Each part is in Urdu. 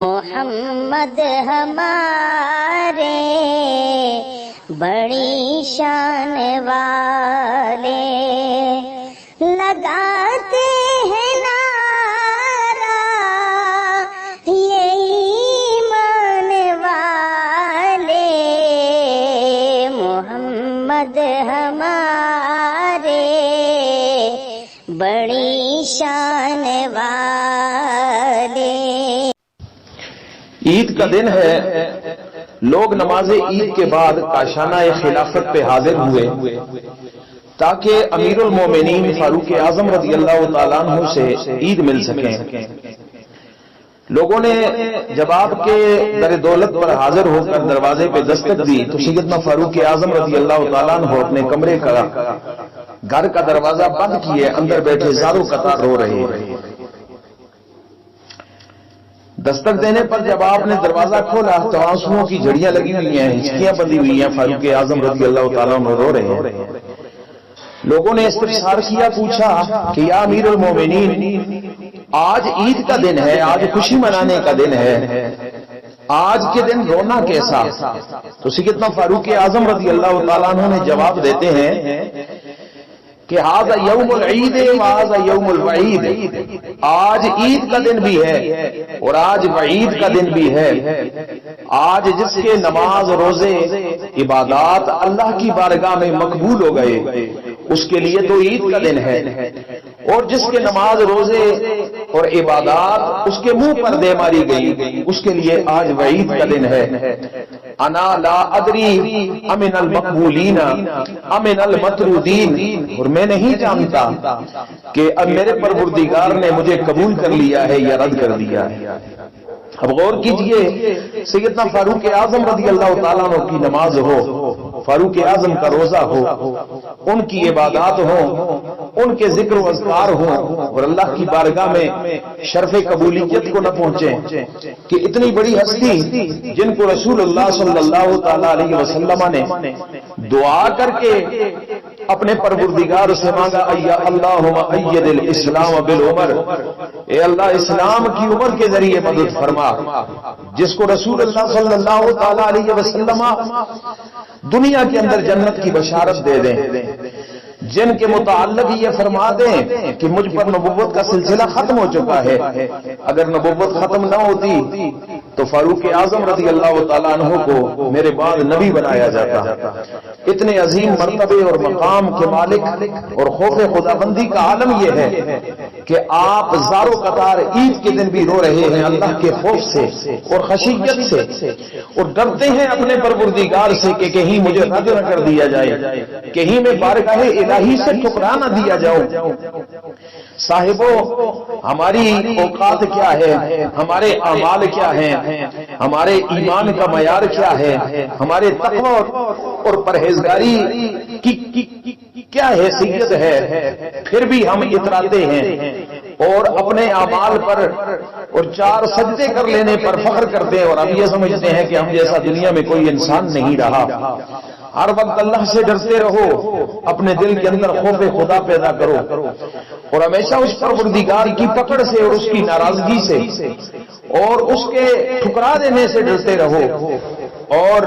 محمد ہمارے بڑی شان والے لگاتے ہیں نعرہ یہ ایمان والے محمد ہمارے بڑی شان والے۔ عید کا دن ہے، لوگ نماز عید کے بعد کاشانہ خلافت پہ حاضر ہوئے تاکہ امیر المومنین فاروق اعظم رضی اللہ تعالیٰ عنہ سے عید مل سکیں۔ لوگوں نے جب آپ کے در دولت پر حاضر ہو کر دروازے پہ دستک دی تو سیدنا فاروق اعظم رضی اللہ تعالیٰ عنہ اپنے کمرے کا گھر کا دروازہ بند کیے اندر بیٹھے زاروں قطار رو رہے ہیں۔ دستک دینے پر جب آپ نے دروازہ کھولا تو آنسوؤں کی جھڑیاں لگی ہوئی ہیں، ہچکیاں بندھی ہوئی ہیں، فاروق اعظم رضی اللہ تعالیٰ عنہ رو رہے ہیں۔ لوگوں نے استفسار کیا، پوچھا کہ یا امیر المومنین آج عید کا دن ہے، آج خوشی منانے کا دن ہے، آج کے دن رونا کیسا؟ تو سیدنا فاروق اعظم رضی اللہ تعالیٰ عنہ نے جواب دیتے ہیں کہ ھذا یوم العید وھذا یوم الوعید، آج عید کا دن بھی ہے اور آج وعید کا دن بھی ہے۔ آج جس کے نماز روزے عبادات اللہ کی بارگاہ میں مقبول ہو گئے اس کے لیے تو عید کا دن ہے، اور جس کے نماز روزے اور عبادات اس کے منہ پر دے ماری گئی اس کے لیے آج وعید کا دن ہے۔ انا لا ادری امن المقبولین امن المطرودین، اور میں نہیں جانتا کہ اب میرے پروردگار نے مجھے قبول کر لیا ہے یا رد کر دیا ہے۔ اب غور کیجئے، سیدنا فاروق اعظم رضی اللہ تعالیٰ عنہ کی نماز ہو، فاروق اعظم کا روزہ ہو، ان کی عبادات ہوں، ان کے ذکر و اذکار ہوں، اور اللہ کی بارگاہ میں شرف قبولیت کو نہ پہنچیں کہ اتنی بڑی ہستی جن کو رسول اللہ صلی اللہ تعالیٰ علیہ وسلم نے دعا کر کے اپنے پروردگار سے مانگا، اللہم اید الاسلام بالعمر، اے اللہ اسلام کی عمر کے ذریعے مدد فرما، جس کو رسول اللہ صلی اللہ تعالیٰ علیہ وسلم دنیا کے اندر جنت کی بشارت دے دیں، جن کے متعلق یہ فرما دیں کہ مجھ پر نبوت کا سلسلہ ختم ہو چکا ہے، اگر نبوت ختم نہ ہوتی تو فاروق اعظم رضی اللہ تعالیٰ عنہ کو میرے بعد نبی بنایا جاتا۔ اتنے عظیم مرتبے اور مقام کے مالک اور خوف خدا بندی کا عالم یہ ہے کہ آپ زاروں قطار عید کے دن بھی رو رہے ہیں اللہ کے خوف سے اور خشیت سے، اور ڈرتے ہیں اپنے پروردگار سے کہ کہیں مجھے رد نہ کر دیا جائے، کہیں میں بارگاہ الہی سے ٹھکرا نہ دیا جاؤں۔ صاحبو، ہماری اوقات کیا ہے، ہمارے اعمال کیا ہیں، ہمارے ایمان کا معیار کیا ہے، ہمارے تقوی اور پرہیزگاری کی کیا حیثیت ہے، پھر بھی ہم اتراتے ہیں اور اپنے اعمال پر اور 4 سجدے کر لینے پر فخر کرتے ہیں، اور اب یہ سمجھتے ہیں کہ ہم جیسا دنیا میں کوئی انسان نہیں رہا۔ ہر وقت اللہ سے ڈرتے رہو، اپنے دل کے اندر خوف خدا پیدا کرو، اور ہمیشہ اس پروردگار کی پکڑ سے اور اس کی ناراضگی سے اور اس کے ٹھکرا دینے سے ڈرتے رہو، اور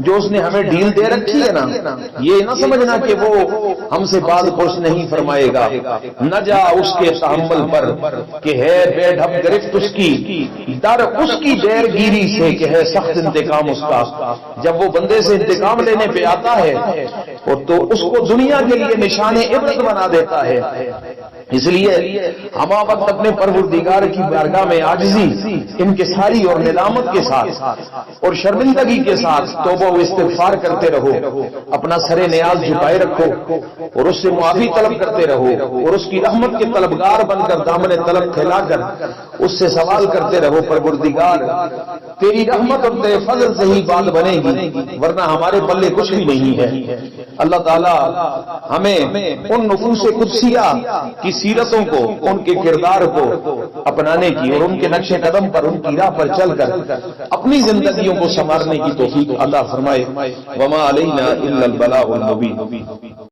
جو اس نے ہمیں ڈیل دے رکھی ہے نا، یہ نہ سمجھنا کہ وہ ہم سے بعض کچھ نہیں فرمائے گا، نہ جا اس کے تحمل پر کہ ہے بے ڈھب گرفت اس کی، ڈر اس کی دیر گیری سے کہ ہے سخت انتقام اس کا۔ جب وہ بندے سے انتقام لینے پہ آتا ہے تو اس کو دنیا کے لیے نشان عبرت بنا دیتا ہے۔ اس لیے ہم وقت اپنے پروردگار کی بارگاہ میں عاجزی، انکساری اور ندامت کے ساتھ اور شرمندگی کے ساتھ توبہ و استغفار کرتے رہو، اپنا سر نیاز جھکائے رکھو اور اس سے معافی طلب کرتے رہو، اور اس کی رحمت کے طلبگار بن کر دامن طلب پھیلا کر اس سے سوال کرتے رہو، پروردگار تیری رحمت اور تیرے فضل سے ہی بات بنے گی، ورنہ ہمارے پلے کچھ بھی نہیں ہے۔ اللہ تعالیٰ ہمیں ان نفوس قدسیہ کی سیرتوں کو، ان کے کردار کو اپنانے کی اور ان کے نقش قدم پر، ان کی راہ پر چل کر اپنی زندگیوں کو سنوارنے کی توفیق عطا فرمائے۔ وما علینا الا البلاغ المبین۔